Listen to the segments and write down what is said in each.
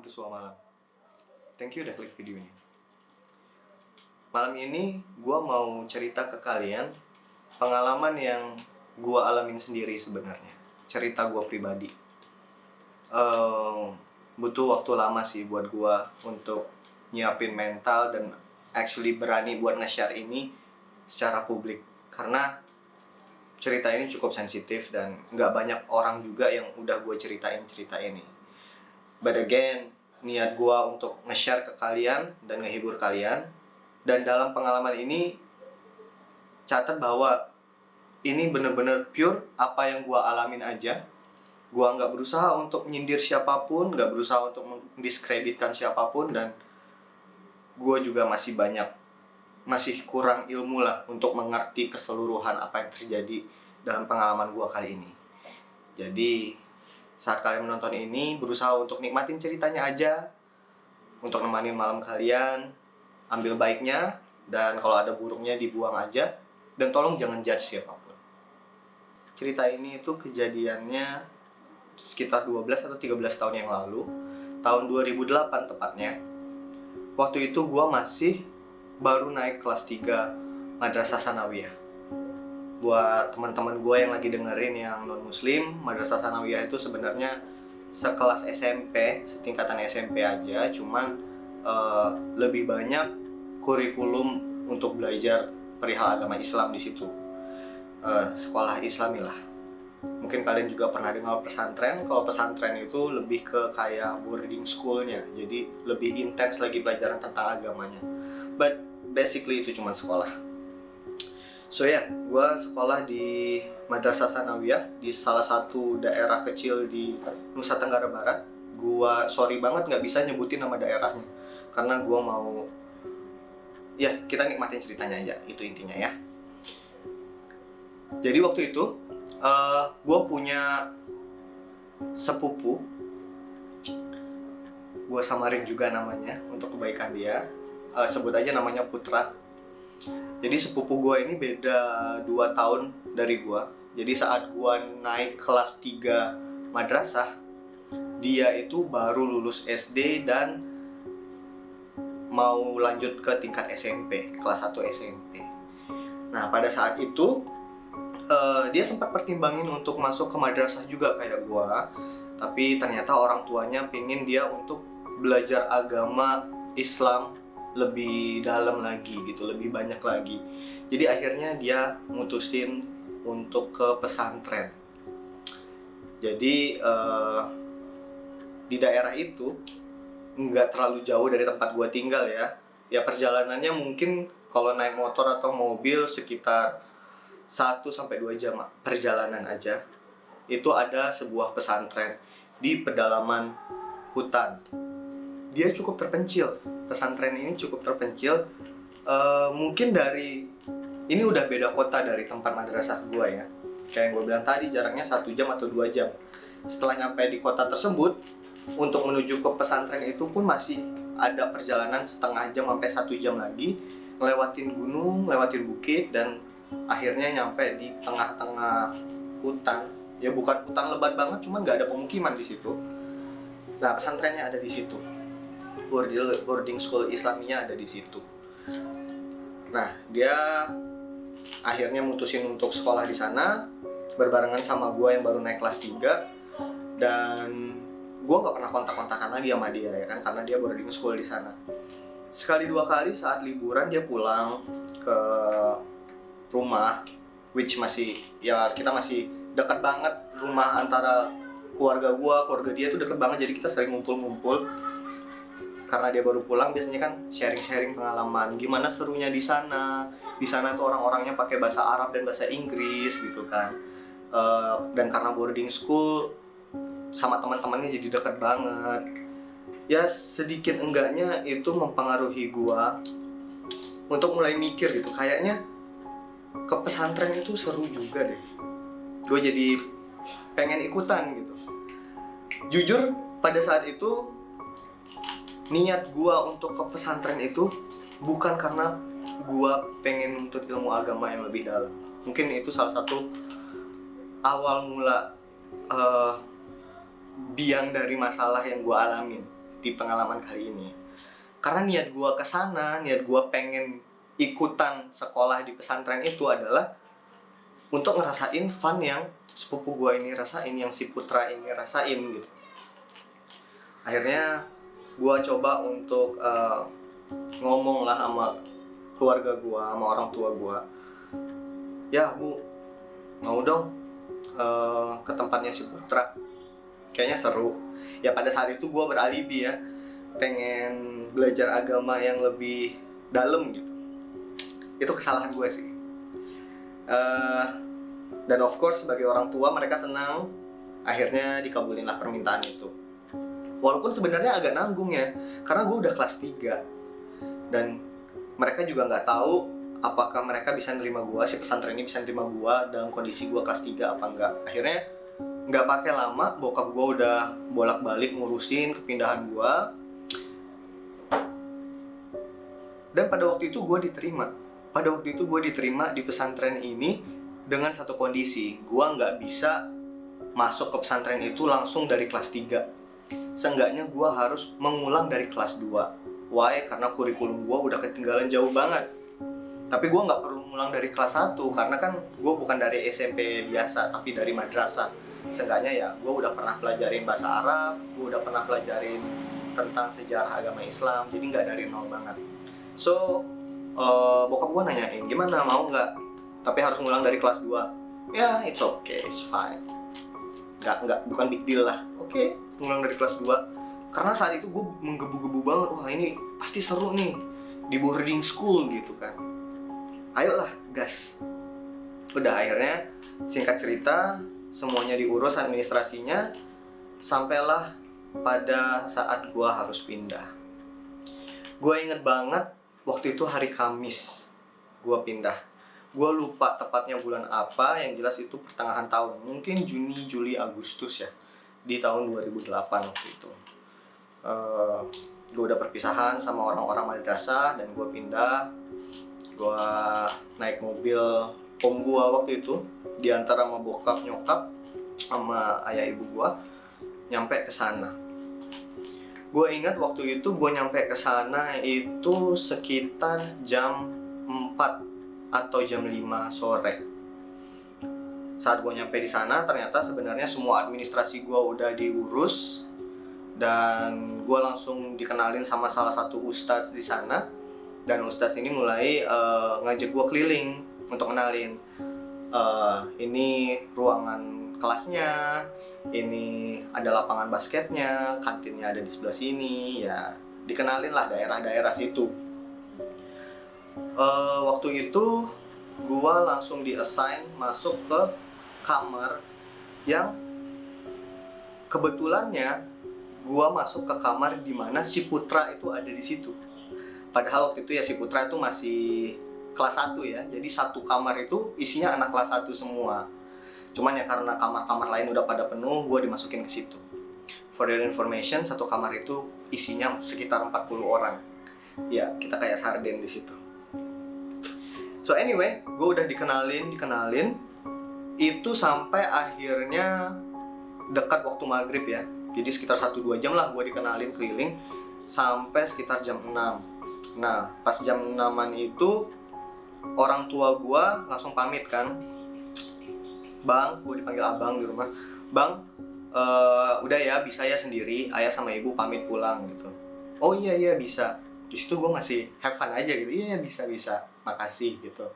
to Sua Malam. Thank you udah klik videonya. Malam ini gue mau cerita ke kalian pengalaman yang gue alamin sendiri sebenarnya. Cerita gue pribadi. Butuh waktu lama sih buat gue untuk nyiapin mental dan actually berani buat nge-share ini secara publik. Karena cerita ini cukup sensitif dan nggak banyak orang juga yang udah gue ceritain cerita ini. But again, niat gue untuk nge-share ke kalian dan ngehibur kalian. Dan dalam pengalaman ini, catat bahwa ini bener-bener pure apa yang gue alamin aja. Gue nggak berusaha untuk nyindir siapapun, nggak berusaha untuk mendiskreditkan siapapun, dan gue juga masih kurang ilmu lah untuk mengerti keseluruhan apa yang terjadi dalam pengalaman gue kali ini. Jadi saat kalian menonton ini, berusaha untuk nikmatin ceritanya aja, untuk nemanin malam kalian, ambil baiknya, dan kalau ada buruknya dibuang aja, dan tolong jangan judge siapapun. Cerita ini itu kejadiannya sekitar 12 atau 13 tahun yang lalu, tahun 2008 tepatnya. Waktu itu gue masih baru naik kelas 3 Madrasah Sanawiyah. Buat teman-teman gue yang lagi dengerin yang non-muslim, Madrasah Sanawiyah itu sebenarnya sekelas SMP, setingkatan SMP aja, cuman lebih banyak kurikulum untuk belajar perihal agama Islam di situ. Sekolah Islami lah. Mungkin kalian juga pernah dengar pesantren. Kalau pesantren itu lebih ke kayak boarding schoolnya, jadi lebih intens lagi pelajaran tentang agamanya. But basically itu cuma sekolah. So ya, gue sekolah di Madrasah Sanawiyah di salah satu daerah kecil di Nusa Tenggara Barat. Gue sorry banget nggak bisa nyebutin nama daerahnya, karena gue mau ya kita nikmatin ceritanya aja, itu intinya ya. Jadi waktu itu gue punya sepupu, gue samarin juga namanya untuk kebaikan dia, sebut aja namanya Putra. Jadi sepupu gue ini beda 2 tahun dari gue. Jadi saat gue naik kelas 3 madrasah, dia itu baru lulus SD dan mau lanjut ke tingkat SMP, kelas 1 SMP. Nah, pada saat itu dia sempat pertimbangin untuk masuk ke madrasah juga kayak gua, tapi ternyata orang tuanya pingin dia untuk belajar agama Islam lebih dalam lagi gitu, lebih banyak lagi. Jadi akhirnya dia mutusin untuk ke pesantren. Jadi di daerah itu nggak terlalu jauh dari tempat gue tinggal ya. Ya perjalanannya mungkin kalau naik motor atau mobil sekitar 1-2 jam perjalanan aja. Itu ada sebuah pesantren di pedalaman hutan. Dia cukup terpencil. Pesantren ini cukup terpencil. Mungkin ini udah beda kota dari tempat madrasah gue ya. Kayak yang gue bilang tadi, jaraknya 1 jam atau 2 jam. Setelah nyampe di kota tersebut, untuk menuju ke pesantren itu pun masih ada perjalanan setengah jam sampai 1 jam lagi, ngelewatin gunung, lewatin bukit, dan akhirnya nyampe di tengah-tengah hutan. Ya bukan hutan lebat banget, cuman nggak ada pemukiman di situ. Nah, pesantrennya ada di situ. Boarding school Islaminya ada di situ. Nah, dia akhirnya mutusin untuk sekolah di sana berbarengan sama gue yang baru naik kelas 3, dan gue nggak pernah kontak-kontakan lagi sama dia ya kan, karena dia boarding school di sana. Sekali 2 kali saat liburan dia pulang ke rumah, which kita masih dekat banget, rumah antara keluarga dia tuh deket banget, jadi kita sering ngumpul-ngumpul. Karena dia baru pulang, biasanya kan sharing-sharing pengalaman gimana serunya di sana. Di sana tuh orang-orangnya pakai bahasa Arab dan bahasa Inggris gitu kan. Dan karena boarding school, sama teman-temannya jadi dekat banget. Ya sedikit enggaknya itu mempengaruhi gua untuk mulai mikir gitu, kayaknya ke pesantren itu seru juga deh. Gue jadi pengen ikutan gitu. Jujur pada saat itu niat gua untuk ke pesantren itu bukan karena gua pengen nuntut ilmu agama yang lebih dalam. Mungkin itu salah satu awal mula biang dari masalah yang gue alamin. di pengalaman kali ini. Karena niat gue kesana, niat gue pengen ikutan sekolah di pesantren itu adalah untuk ngerasain fun yang sepupu gue ini rasain, yang si Putra ini rasain gitu. Akhirnya gue coba untuk ngomong lah sama keluarga gue, sama orang tua gue. Ya bu, mau dong ke tempatnya si Putra, kayaknya seru. Ya pada saat itu gue beralibi ya, pengen belajar agama yang lebih dalam gitu. Itu kesalahan gue sih. Dan of course sebagai orang tua mereka senang. Akhirnya dikabulinlah permintaan itu. Walaupun sebenarnya agak nanggung ya, karena gue udah kelas 3 dan mereka juga nggak tahu apakah mereka bisa nerima gue, si pesantren ini bisa nerima gue dalam kondisi gue kelas 3 apa enggak. Akhirnya nggak pakai lama, bokap gue udah bolak-balik ngurusin kepindahan gue. Dan pada waktu itu gue diterima. Pada waktu itu gue diterima di pesantren ini dengan satu kondisi. Gue nggak bisa masuk ke pesantren itu langsung dari kelas 3. Seenggaknya gue harus mengulang dari kelas 2. Why? Karena kurikulum gue udah ketinggalan jauh banget. Tapi gue nggak perlu ngulang dari kelas 1, karena kan gue bukan dari SMP biasa, tapi dari madrasah. Seenggaknya ya gue udah pernah pelajarin bahasa Arab, gue udah pernah pelajarin tentang sejarah agama Islam, jadi nggak dari nol banget. So, bokap gue nanyain, gimana, mau nggak? Tapi harus ngulang dari kelas 2. Ya, it's okay, it's fine. Bukan big deal lah. Oke, ngulang dari kelas 2. Karena saat itu gue menggebu-gebu banget, wah ini pasti seru nih, di boarding school gitu kan. Ayolah, gas. Udah, akhirnya singkat cerita, semuanya diurus administrasinya, sampailah pada saat gue harus pindah. Gue inget banget, waktu itu hari Kamis gue pindah. Gue lupa tepatnya bulan apa, yang jelas itu pertengahan tahun. Mungkin Juni, Juli, Agustus ya, di tahun 2008 waktu itu. Gue udah perpisahan sama orang-orang madrasah dan gue pindah. Gue naik mobil om gue waktu itu, diantar sama bokap nyokap sama ayah ibu gue, nyampe ke sana. Gue ingat waktu itu gue nyampe ke sana itu sekitar jam 4 atau jam 5 sore. Saat gue nyampe di sana, ternyata sebenarnya semua administrasi gue udah diurus dan gue langsung dikenalin sama salah satu ustadz di sana. Dan ustadz ini mulai ngajak gue keliling untuk kenalin. Ini ruangan kelasnya, ini ada lapangan basketnya, kantinnya ada di sebelah sini, ya dikenalin lah daerah-daerah situ. Waktu itu gue langsung di-assign masuk ke kamar yang kebetulannya gue masuk ke kamar di mana si Putra itu ada di situ. Padahal waktu itu ya si Putra itu masih kelas 1 ya, jadi satu kamar itu isinya anak kelas 1 semua. Cuman ya karena kamar-kamar lain udah pada penuh, gue dimasukin ke situ. For your information, satu kamar itu isinya sekitar 40 orang. Ya, kita kayak sarden di situ. So anyway, gue udah dikenalin, itu sampai akhirnya dekat waktu maghrib ya. Jadi sekitar 1-2 jam lah gue dikenalin keliling, sampai sekitar jam 6. Nah, pas jam 6-an itu orang tua gue langsung pamit kan. Bang, gue dipanggil abang di rumah. Bang, udah ya, bisa ya sendiri, ayah sama ibu pamit pulang gitu. Oh iya bisa. Di situ gue masih have fun aja gitu. Iya bisa, makasih gitu.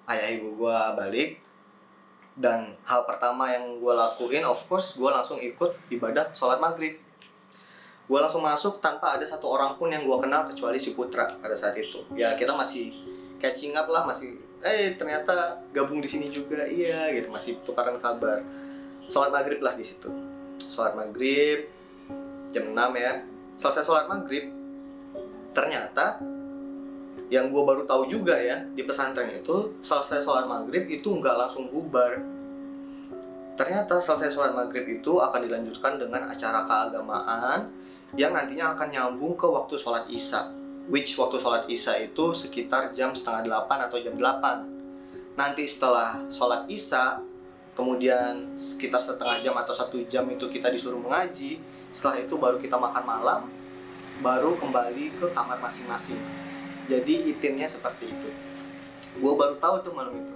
Ayah ibu gue balik, dan hal pertama yang gue lakuin, of course, gue langsung ikut ibadah sholat maghrib. Gue langsung masuk tanpa ada satu orang pun yang gue kenal kecuali si Putra pada saat itu. Ya kita masih catching up lah, masih ternyata gabung di sini juga, iya gitu, masih tukaran kabar. Sholat maghrib lah di situ. Sholat maghrib jam 6 ya. Selesai sholat maghrib, ternyata yang gue baru tahu juga ya, di pesantren itu selesai sholat maghrib itu nggak langsung bubar. Ternyata selesai sholat maghrib itu akan dilanjutkan dengan acara keagamaan yang nantinya akan nyambung ke waktu sholat isya. Which waktu sholat isya itu sekitar jam 7:30 atau jam 8. Nanti setelah sholat isya, kemudian sekitar setengah jam atau 1 jam itu kita disuruh mengaji. Setelah itu baru kita makan malam, baru kembali ke kamar masing-masing. Jadi itinnya seperti itu. Gue baru tahu tuh malam itu.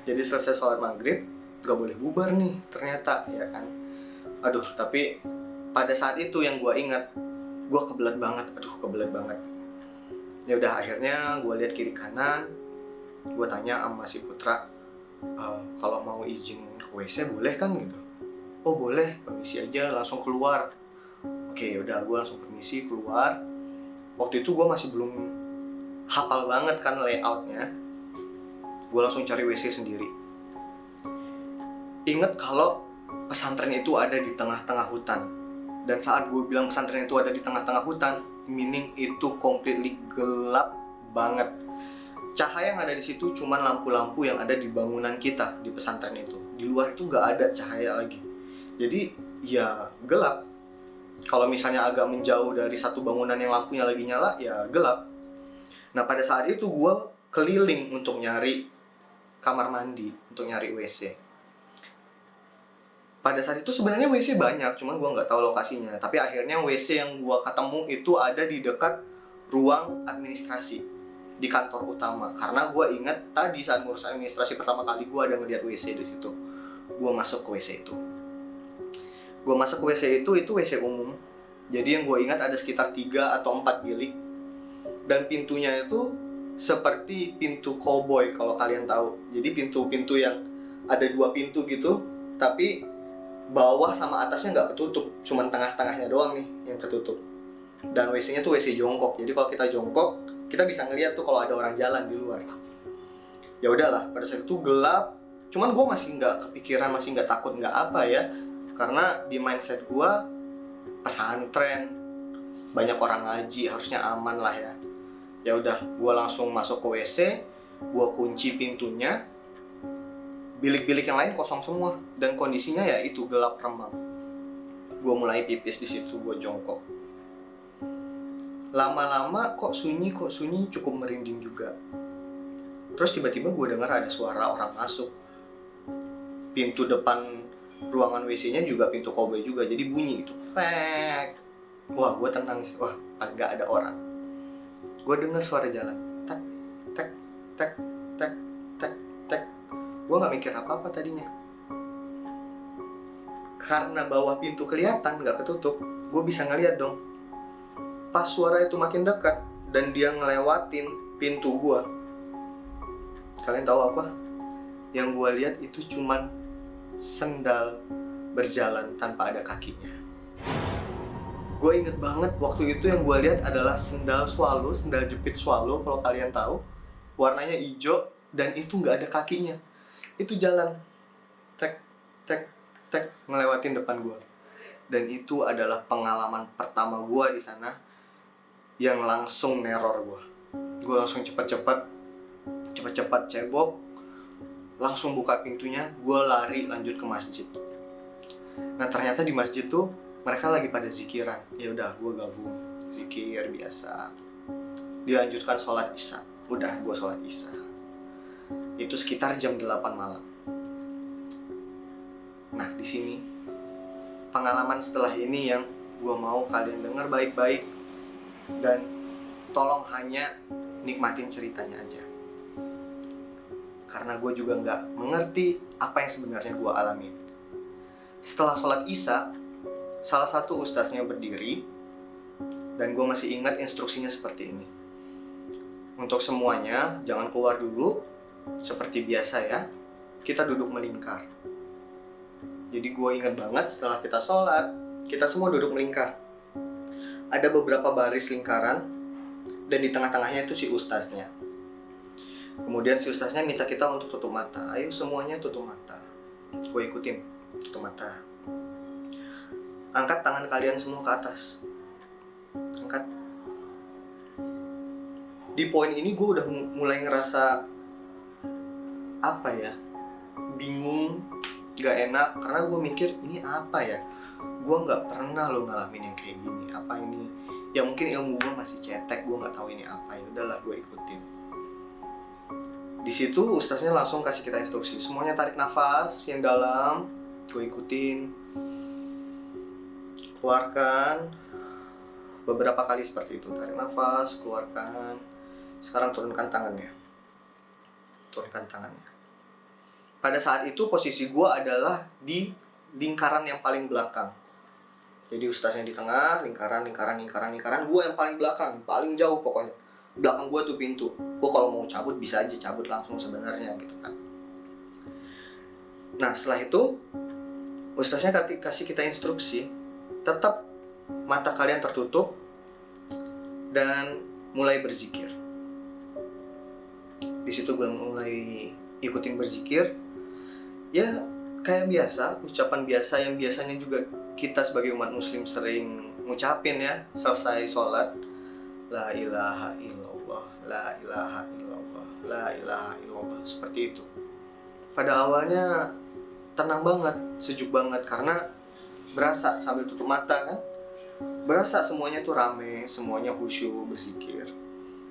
Jadi selesai sholat maghrib, gak boleh bubar nih ternyata, ya kan. Aduh, tapi pada saat itu yang gue ingat, gue kebelet banget. Ya udah, akhirnya gue lihat kiri kanan, gue tanya sama si Putra, kalau mau izin ke WC boleh kan gitu. Oh boleh, permisi aja, langsung keluar. Oke, udah, gue langsung permisi keluar. Waktu itu gue masih belum hafal banget kan layoutnya. Gue langsung cari WC sendiri. Ingat kalau pesantren itu ada di tengah-tengah hutan. Dan saat gue bilang pesantren itu ada di tengah-tengah hutan, meaning itu completely gelap banget. Cahaya yang ada di situ cuma lampu-lampu yang ada di bangunan kita di pesantren itu. Di luar itu nggak ada cahaya lagi. Jadi ya gelap. Kalau misalnya agak menjauh dari satu bangunan yang lampunya lagi nyala, ya gelap. Nah pada saat itu gue keliling untuk nyari kamar mandi, untuk nyari WC. Pada saat itu sebenarnya WC banyak, cuman gue nggak tahu lokasinya. Tapi akhirnya WC yang gue ketemu itu ada di dekat ruang administrasi di kantor utama. Karena gue ingat tadi saat ngurus administrasi pertama kali gue ada ngeliat WC di situ. Gue masuk ke WC itu. Gue masuk ke WC itu WC umum. Jadi yang gue ingat ada sekitar 3 atau 4 bilik. Dan pintunya itu seperti pintu cowboy kalau kalian tahu. Jadi pintu-pintu yang ada 2 pintu gitu, tapi bawah sama atasnya nggak ketutup, cuman tengah-tengahnya doang nih yang ketutup. Dan WC-nya tuh WC jongkok. Jadi kalau kita jongkok, kita bisa ngeliat tuh kalau ada orang jalan di luar. Ya udahlah, pada saat itu gelap. Cuman gue masih nggak kepikiran, masih nggak takut, nggak apa ya. Karena di mindset gue, pesantren, banyak orang ngaji, harusnya aman lah ya. Ya udah, gue langsung masuk ke WC, gue kunci pintunya. Bilik-bilik yang lain kosong semua dan kondisinya ya itu gelap remang. Gue mulai pipis di situ, gue jongkok. Lama-lama kok sunyi cukup merinding juga. Terus tiba-tiba gue dengar ada suara orang masuk. Pintu depan ruangan WC-nya juga pintu cowboy juga, jadi bunyi gitu. Prek. Wah, gue tenang. Wah, nggak ada orang. Gue dengar suara jalan. Tek, tek, tek, tek, tek, tek. Gue nggak mikir apa-apa tadinya. Karena bawah pintu kelihatan, nggak ketutup, gue bisa ngeliat dong. Pas suara itu makin dekat dan dia ngelewatin pintu gue, kalian tahu apa? Yang gue lihat itu cuman sendal berjalan tanpa ada kakinya. Gue inget banget waktu itu yang gue lihat adalah sendal swallow, sendal jepit swallow kalau kalian tahu. Warnanya hijau dan itu nggak ada kakinya. Itu jalan tek tek tek ngelewatin depan gue. Dan itu adalah pengalaman pertama gue di sana yang langsung neror gue. Gue langsung cepat-cepat cebok, langsung buka pintunya, gue lari lanjut ke masjid. Nah ternyata di masjid tuh mereka lagi pada zikiran. Ya udah, gue gabung zikir biasa. Dilanjutkan sholat isya. Udah, gue sholat isya. Itu sekitar jam 8 malam. Nah di sini pengalaman setelah ini yang gue mau kalian dengar baik-baik dan tolong hanya nikmatin ceritanya aja. Karena gue juga nggak mengerti apa yang sebenarnya gue alamin. Setelah sholat isya, salah satu ustaznya berdiri, dan gue masih ingat instruksinya seperti ini. Untuk semuanya, jangan keluar dulu, seperti biasa ya, kita duduk melingkar. Jadi gue ingat banget setelah kita sholat, kita semua duduk melingkar. Ada beberapa baris lingkaran, dan di tengah-tengahnya itu si ustaznya. Kemudian si ustaznya minta kita untuk tutup mata. Ayo semuanya tutup mata. Gue ikutin, tutup mata. Angkat tangan kalian semua ke atas. Angkat. Di poin ini gue udah mulai ngerasa apa ya, bingung, gak enak. Karena gue mikir ini apa ya, gue gak pernah lo ngalamin yang kayak gini. Apa ini? Ya mungkin ilmu gue masih cetek, gue gak tahu ini apa. Ya udahlah, gue ikutin. Di situ ustaznya langsung kasih kita instruksi, semuanya tarik nafas yang dalam, gue ikutin, keluarkan beberapa kali seperti itu, tarik nafas, keluarkan. Sekarang turunkan tangannya. Pada saat itu posisi gue adalah di lingkaran yang paling belakang. Jadi ustaznya di tengah, lingkaran, gue yang paling belakang, paling jauh pokoknya. Belakang gue tuh pintu. Gue kalau mau cabut bisa aja cabut langsung sebenarnya gitu kan. Nah setelah itu ustaznya kasih kita instruksi, tetap mata kalian tertutup dan mulai berzikir. Di situ gue mulai ikutin berzikir. Ya kayak biasa, ucapan biasa yang biasanya juga kita sebagai umat muslim sering ngucapin ya selesai sholat. La ilaha illallah, la ilaha illallah, la ilaha illallah, seperti itu. Pada awalnya tenang banget, sejuk banget, karena berasa sambil tutup mata kan, berasa semuanya tuh rame, semuanya khusyuk berzikir.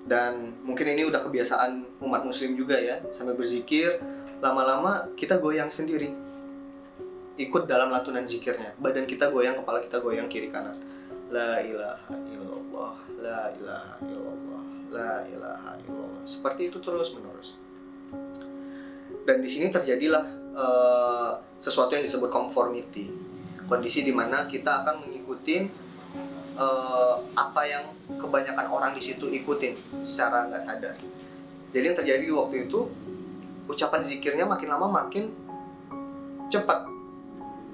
Dan mungkin ini udah kebiasaan umat muslim juga ya, sambil berzikir, lama-lama kita goyang sendiri, ikut dalam lantunan zikirnya. Badan kita goyang, kepala kita goyang kiri kanan. La ilaha illallah, la ilaha illallah, la ilaha illallah. Seperti itu terus menerus. Dan di sini terjadilah sesuatu yang disebut conformity. Kondisi di mana kita akan mengikuti apa yang kebanyakan orang di situ ikutin secara nggak sadar. Jadi yang terjadi waktu itu, ucapan zikirnya makin lama makin cepat.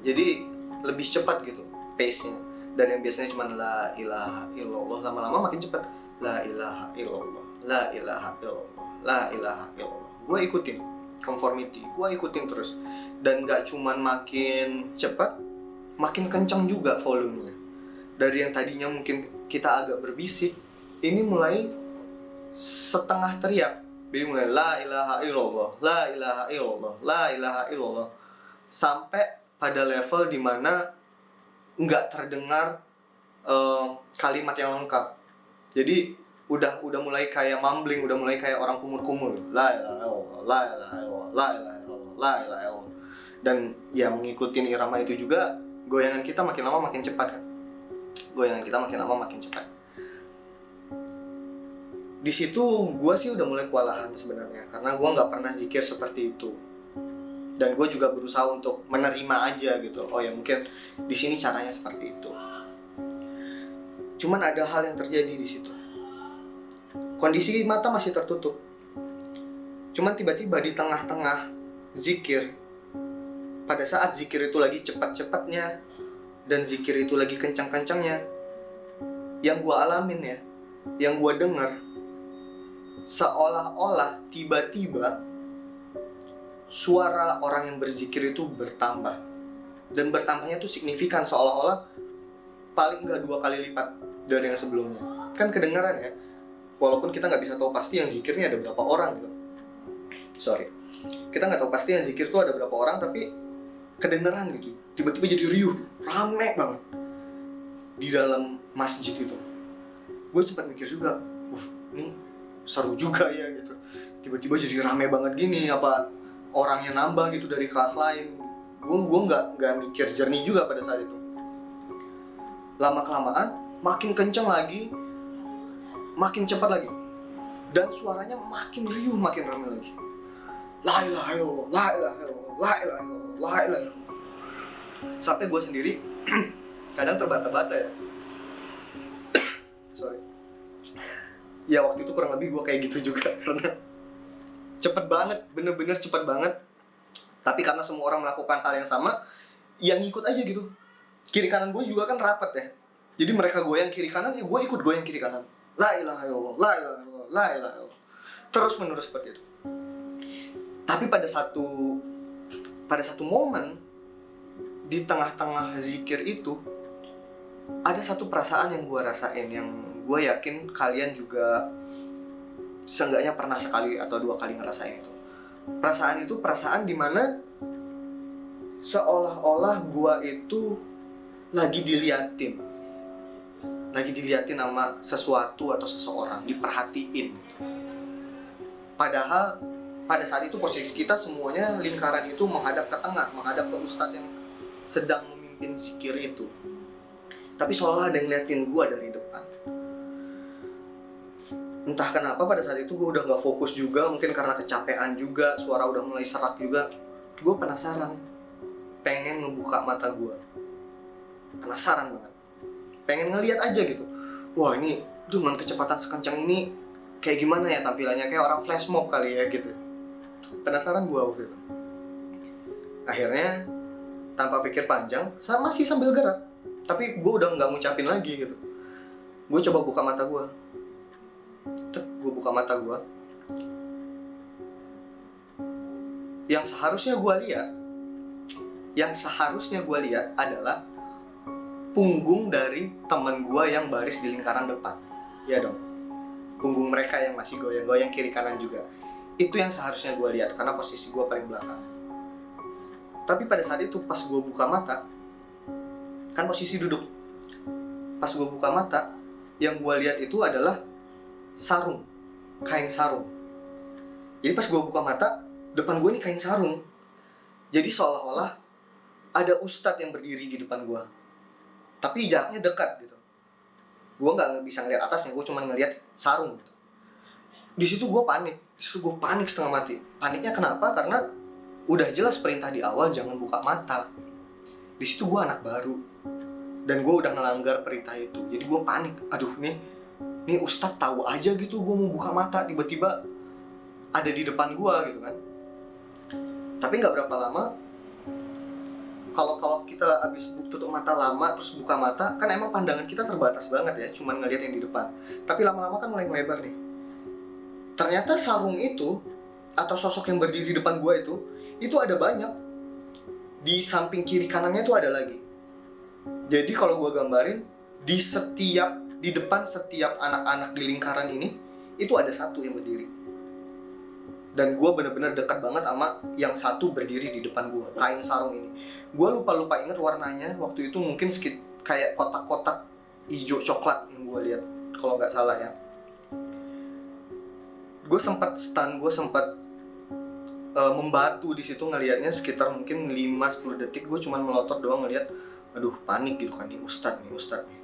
Jadi lebih cepat gitu pace-nya. Dan yang biasanya cuma la ilaha illallah, lama-lama makin cepat. La ilaha illallah, la ilaha illallah, la ilaha illallah. Gue ikutin conformity, gue ikutin terus. Dan gak cuma makin cepat, makin kencang juga volumenya. Dari yang tadinya mungkin kita agak berbisik, ini mulai setengah teriak. Jadi mulai la ilaha illallah, la ilaha illallah, la ilaha illallah. Sampai pada level dimana nggak terdengar kalimat yang lengkap. Jadi udah mulai kayak mumbling, udah mulai kayak orang kumur-kumur. La ilaha illallah, la ilaha illallah, la ilaha illallah, la ilaha illallah. Dan ya ngikutin irama itu juga, goyangan kita makin lama makin cepat kan. Goyangan kita makin lama makin cepat. Di situ gue sih udah mulai kewalahan sebenarnya, karena gue nggak pernah zikir seperti itu. Dan gue juga berusaha untuk menerima aja gitu. Oh ya mungkin di sini caranya seperti itu. Cuman ada hal yang terjadi di situ. Kondisi mata masih tertutup. Cuman tiba-tiba di tengah-tengah zikir, pada saat zikir itu lagi cepat-cepatnya dan zikir itu lagi kencang-kencangnya, yang gue alamin ya, yang gue dengar, seolah-olah tiba-tiba suara orang yang berzikir itu bertambah. Dan bertambahnya tuh signifikan, seolah-olah paling nggak 2 kali lipat dari yang sebelumnya. Kan kedengaran ya, walaupun kita nggak bisa tahu pasti yang zikirnya ada berapa orang gitu. Kita nggak tahu pasti yang zikir tuh ada berapa orang, tapi kedengaran gitu. Tiba-tiba jadi riuh, rame banget di dalam masjid itu. Gue sempat mikir juga, ini seru juga ya gitu. Tiba-tiba jadi rame banget gini, apa orangnya nambah gitu dari kelas lain. Gue nggak mikir jernih juga pada saat itu. Lama-kelamaan makin kenceng lagi, makin cepat lagi, dan suaranya makin riuh, makin ramai lagi. La ilaha illallah, la ilaha illallah, la ilaha illallah, la ilaha illallah. Sampai gue sendiri kadang terbata-bata ya. Ya waktu itu kurang lebih gue kayak gitu juga, karena cepet banget, bener-bener cepet banget. Tapi karena semua orang melakukan hal yang sama, yang ngikut aja gitu. Kiri kanan gue juga kan rapat ya. Jadi mereka goyang kiri kanan, ya gue ikut goyang kiri kanan. La ilaha illallah, la ilaha illallah, la ilaha illallah. Terus menerus seperti itu. Tapi pada satu momen di tengah-tengah zikir itu, ada satu perasaan yang gue rasain, yang gue yakin kalian juga seenggaknya pernah sekali atau 2 kali ngerasain itu. Perasaan itu perasaan dimana seolah-olah gue itu lagi diliatin sama sesuatu atau seseorang, diperhatiin. Padahal pada saat itu posisi kita semuanya lingkaran itu menghadap ke tengah, menghadap ke ustadz yang sedang memimpin zikir itu. Tapi seolah ada yang ngeliatin gue dari depan. Entah kenapa pada saat itu gue udah gak fokus juga, mungkin karena kecapean juga, suara udah mulai serak juga. Gue penasaran, pengen ngebuka mata gue. Penasaran banget, pengen ngeliat aja gitu. Wah, ini dengan kecepatan sekencang ini kayak gimana ya tampilannya, kayak orang flash mob kali ya gitu. Penasaran gue waktu itu. Akhirnya tanpa pikir panjang, masih sambil gerak, tapi gue udah gak ngucapin lagi gitu. Gue coba buka mata gue. Gue buka mata gue. Yang seharusnya gue lihat adalah punggung dari teman gue yang baris di lingkaran depan. Ya dong, punggung mereka yang masih goyang-goyang kiri kanan juga. Itu yang seharusnya gue lihat karena posisi gue paling belakang. Tapi pada saat itu pas gue buka mata, kan posisi duduk. Pas gue buka mata, yang gue lihat itu adalah sarung, kain sarung. Jadi pas gue buka mata, depan gue ini kain sarung. Jadi seolah-olah ada ustadz yang berdiri di depan gue, tapi jaraknya dekat gitu. Gue nggak bisa ngeliat atasnya, gue cuma ngeliat sarung gitu. Di situ gue panik setengah mati. Paniknya kenapa? Karena udah jelas perintah di awal jangan buka mata. Di situ gue anak baru dan gue udah ngelanggar perintah itu. Jadi gue panik. Aduh, nih ustadz tahu aja gitu gue mau buka mata, tiba-tiba ada di depan gue gitu kan. Tapi nggak berapa lama, kalau kita abis tutup mata lama terus buka mata, kan emang pandangan kita terbatas banget ya, cuman ngeliat yang di depan. Tapi lama-lama kan mulai melebar nih. Ternyata sarung itu atau sosok yang berdiri di depan gue itu ada banyak. Di samping kiri kanannya tuh ada lagi. Jadi kalau gue gambarin, di depan setiap anak-anak di lingkaran ini itu ada satu yang berdiri. Dan gue bener-bener dekat banget sama yang satu berdiri di depan gue, kain sarung ini. Gue lupa inget warnanya waktu itu, mungkin kayak kotak-kotak hijau coklat yang gue lihat kalau nggak salah ya. Gue sempat stun, gue sempat membatu di situ ngelihatnya sekitar mungkin 5-10 detik. Gue cuma melotot doang ngelihat, aduh panik gitu kan, nih ustadz nih.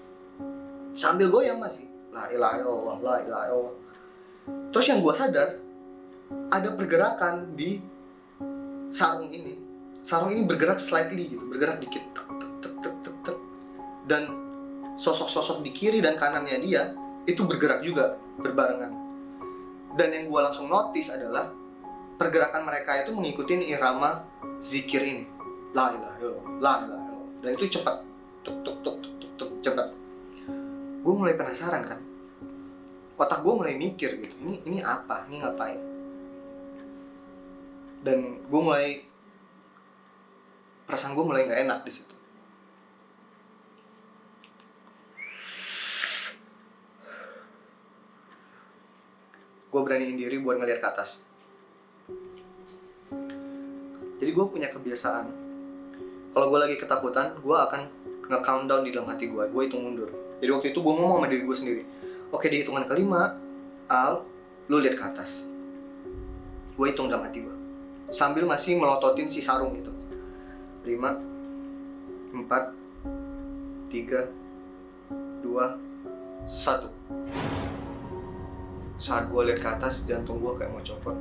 Sambil goyang masih, la ilaha illallah, la ilaha illallah. Terus yang gue sadar, ada pergerakan di sarung ini. Sarung ini bergerak slightly gitu, bergerak dikit, tek. Dan sosok-sosok di kiri dan kanannya dia itu bergerak juga berbarengan. Dan yang gue langsung notice adalah pergerakan mereka itu mengikuti irama zikir ini, la ilaha illallah, la ilaha illallah. Dan itu cepat, tuk cepat. Gue mulai penasaran kan, otak gue mulai mikir gitu, ini apa, ini ngapain? Dan perasaan gue mulai nggak enak di situ. Gue beraniin diri buat ngeliat ke atas. Jadi gue punya kebiasaan, kalau gue lagi ketakutan, gue akan nge-countdown di dalam hati gue hitung mundur. Jadi waktu itu gue ngomong sama diri gue sendiri, oke, di hitungan kelima, Al, lu lihat ke atas. Gue hitung dalam hati gue, sambil masih melototin si sarung itu. 5, 4, 3, 2, 1. Saat gue lihat ke atas, jantung gue kayak mau copot.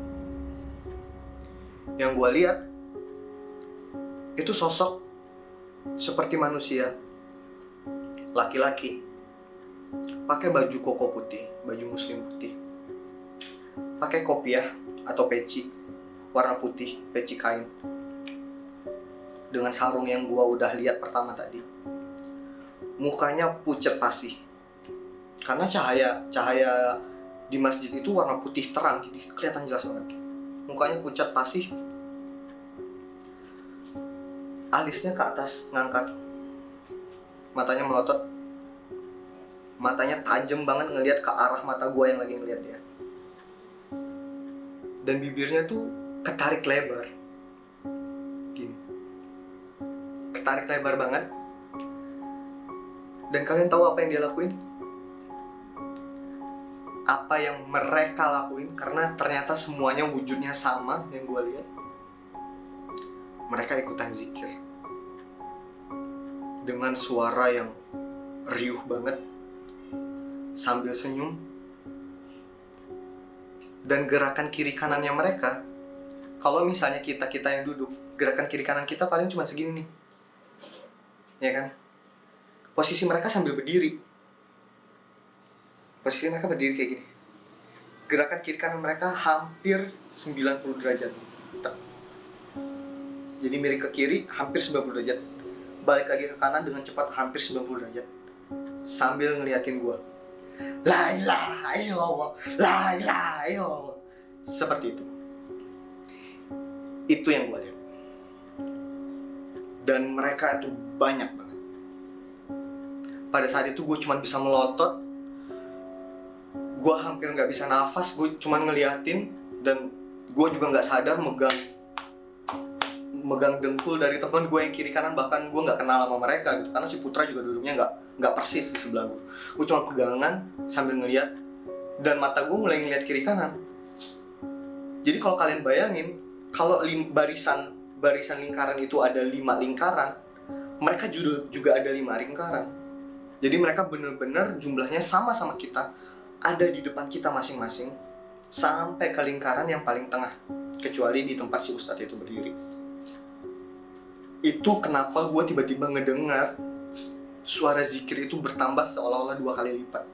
Yang gue lihat itu sosok seperti manusia, laki-laki, pakai baju koko putih, baju muslim putih, pakai kopiah atau peci warna putih, peci kain, dengan sarung yang gua udah lihat pertama tadi. Mukanya pucat pasih, karena cahaya di masjid itu warna putih terang, jadi kelihatan jelas banget. Mukanya pucat pasih, alisnya ke atas ngangkat, matanya melotot, matanya tajam banget ngelihat ke arah mata gua yang lagi ngelihat dia. Dan bibirnya tuh ketarik lebar gini, ketarik lebar banget. Dan kalian tahu apa yang dia lakuin? apa yang mereka lakuin, karena ternyata semuanya wujudnya sama yang gue lihat. Mereka ikutan zikir dengan suara yang riuh banget, sambil senyum. Dan gerakan kiri kanannya mereka, kalau misalnya kita yang duduk, gerakan kiri kanan kita paling cuma segini nih, ya kan? Posisi mereka sambil berdiri. Posisi mereka berdiri kayak gini. Gerakan kiri kanan mereka hampir 90 derajat. Jadi miring ke kiri hampir 90 derajat. Balik lagi ke kanan dengan cepat hampir 90 derajat. Sambil ngeliatin gue. La ilaha illallah, la ilaha illallah. Seperti itu. Itu yang gue lihat. Dan mereka itu banyak banget. Pada saat itu gue cuma bisa melotot. Gue hampir gak bisa nafas. Gue cuma ngeliatin. Dan gue juga gak sadar megang dengkul dari teman gue yang kiri kanan. Bahkan gue gak kenal sama mereka gitu. Karena si Putra juga duduknya gak persis di sebelah gue. Gue cuma pegangan sambil ngeliat. Dan mata gue mulai ngeliat kiri kanan. Jadi kalau kalian bayangin, kalau barisan lingkaran itu ada 5 lingkaran, mereka juga ada 5 lingkaran. Jadi mereka benar-benar jumlahnya sama-sama kita, ada di depan kita masing-masing, sampai ke lingkaran yang paling tengah, kecuali di tempat si Ustadz itu berdiri. Itu kenapa gue tiba-tiba ngedengar suara zikir itu bertambah seolah-olah 2 kali lipat.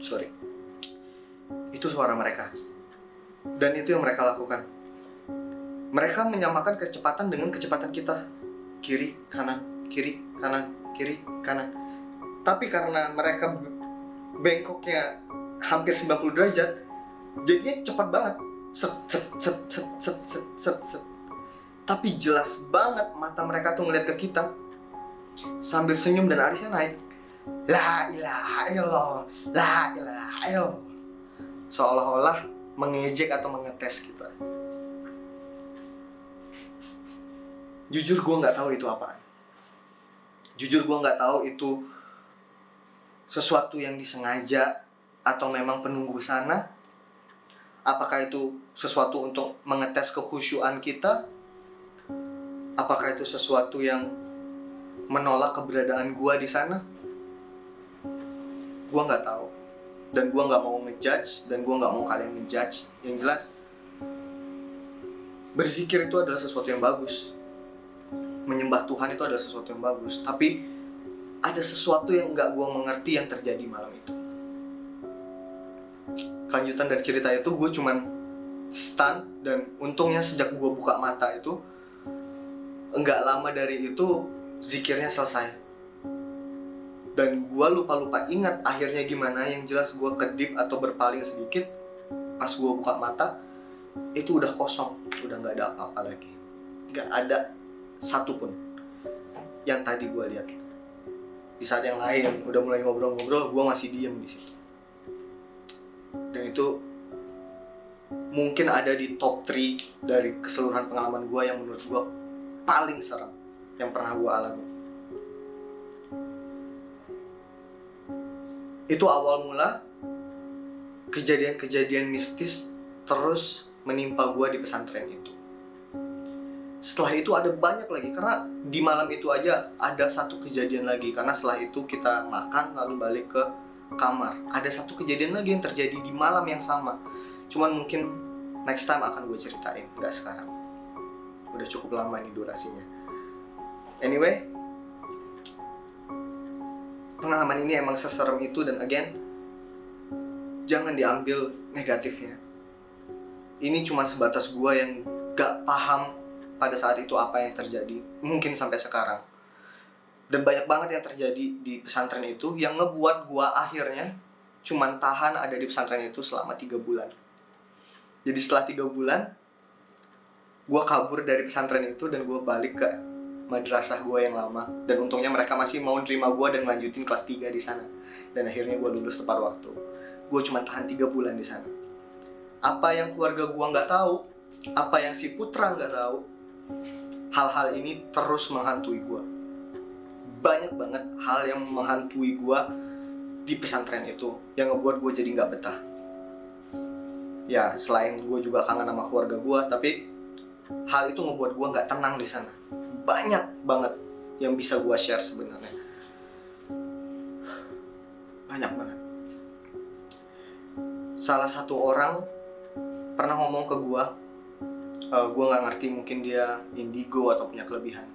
Sorry. Itu suara mereka. Dan itu yang mereka lakukan. Mereka menyamakan kecepatan dengan kecepatan kita. Kiri, kanan, kiri, kanan, kiri, kanan. Tapi karena mereka bengkoknya hampir 90 derajat, jadinya cepat banget. Set, set, set, set, set, set, set, set. Tapi jelas banget mata mereka tuh ngeliat ke kita. Sambil senyum dan alisnya naik. La ilaha illallah, la ilaha illallah. Seolah-olah mengejek atau mengetes kita. Jujur gue gak tahu itu apaan. Jujur gue gak tahu itu sesuatu yang disengaja atau memang penunggu sana. Apakah itu sesuatu untuk mengetes kekhusyuan kita? Apakah itu sesuatu yang menolak keberadaan gue di sana? Gue gak tahu. Dan gue gak mau ngejudge. Dan gue gak mau kalian ngejudge. Yang jelas, berzikir itu adalah sesuatu yang bagus. Menyembah Tuhan itu adalah sesuatu yang bagus. Tapi ada sesuatu yang gak gue mengerti yang terjadi malam itu. Kelanjutan dari cerita itu, gue cuman stun. Dan untungnya sejak gue buka mata itu, enggak lama dari itu zikirnya selesai. Dan gue lupa ingat akhirnya gimana. Yang jelas gue kedip atau berpaling sedikit. Pas gue buka mata, itu udah kosong. Udah gak ada apa-apa lagi. Gak ada satupun yang tadi gue lihat. Di saat yang lain udah mulai ngobrol-ngobrol, gue masih diem di situ. Dan itu mungkin ada di top 3 dari keseluruhan pengalaman gue yang menurut gue paling serem yang pernah gue alami. Itu awal mula kejadian-kejadian mistis terus menimpa gue di pesantren itu. Setelah itu ada banyak lagi, karena di malam itu aja ada satu kejadian lagi. Karena setelah itu kita makan lalu balik ke kamar. Ada satu kejadian lagi yang terjadi di malam yang sama. Cuman mungkin next time akan gue ceritain, gak sekarang. Udah cukup lama nih durasinya. Anyway, pengalaman ini emang seserem itu. Dan again, jangan diambil negatifnya. Ini cuma sebatas gue yang gak paham pada saat itu apa yang terjadi. Mungkin sampai sekarang. Dan banyak banget yang terjadi di pesantren itu, yang ngebuat gue akhirnya cuman tahan ada di pesantren itu selama 3 bulan. Jadi setelah 3 bulan, gue kabur dari pesantren itu dan gue balik ke madrasah gue yang lama. Dan untungnya mereka masih mau nerima gue dan lanjutin kelas 3 di sana. Dan akhirnya gue lulus tepat waktu. Gue cuma tahan 3 bulan di sana. Apa yang keluarga gue nggak tahu, apa yang si Putra nggak tahu, hal-hal ini terus menghantui gue. Banyak banget hal yang menghantui gue di pesantren itu yang ngebuat gue jadi nggak betah. Ya selain gue juga kangen sama keluarga gue, tapi hal itu ngebuat gue nggak tenang di sana. Banyak banget yang bisa gue share sebenarnya, banyak banget. Salah satu orang pernah ngomong ke gue nggak ngerti, mungkin dia indigo atau punya kelebihan.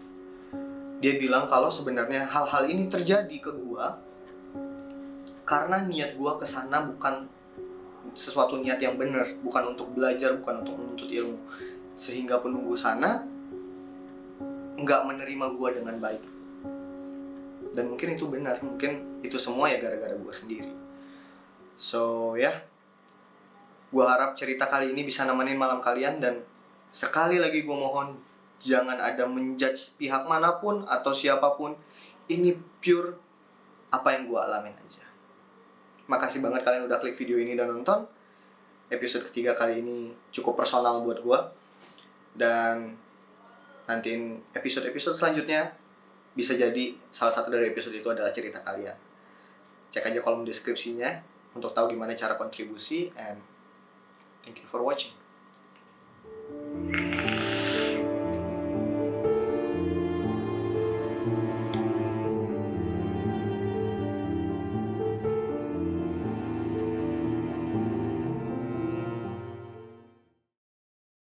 Dia bilang kalau sebenarnya hal-hal ini terjadi ke gue karena niat gue kesana bukan sesuatu niat yang benar, bukan untuk belajar, bukan untuk menuntut ilmu, sehingga penunggu sana nggak menerima gue dengan baik. Dan mungkin itu benar, mungkin itu semua ya gara-gara gue sendiri. So ya, gue harap cerita kali ini bisa nemenin malam kalian. Dan sekali lagi gue mohon, jangan ada menjudge pihak manapun atau siapapun. Ini pure apa yang gue alamin aja. Makasih banget kalian udah klik video ini dan nonton. Episode ketiga kali ini cukup personal buat gue. Dan nantiin episode-episode selanjutnya, bisa jadi salah satu dari episode itu adalah cerita kalian. Cek aja kolom deskripsinya untuk tahu gimana cara kontribusi. And thank you for watching.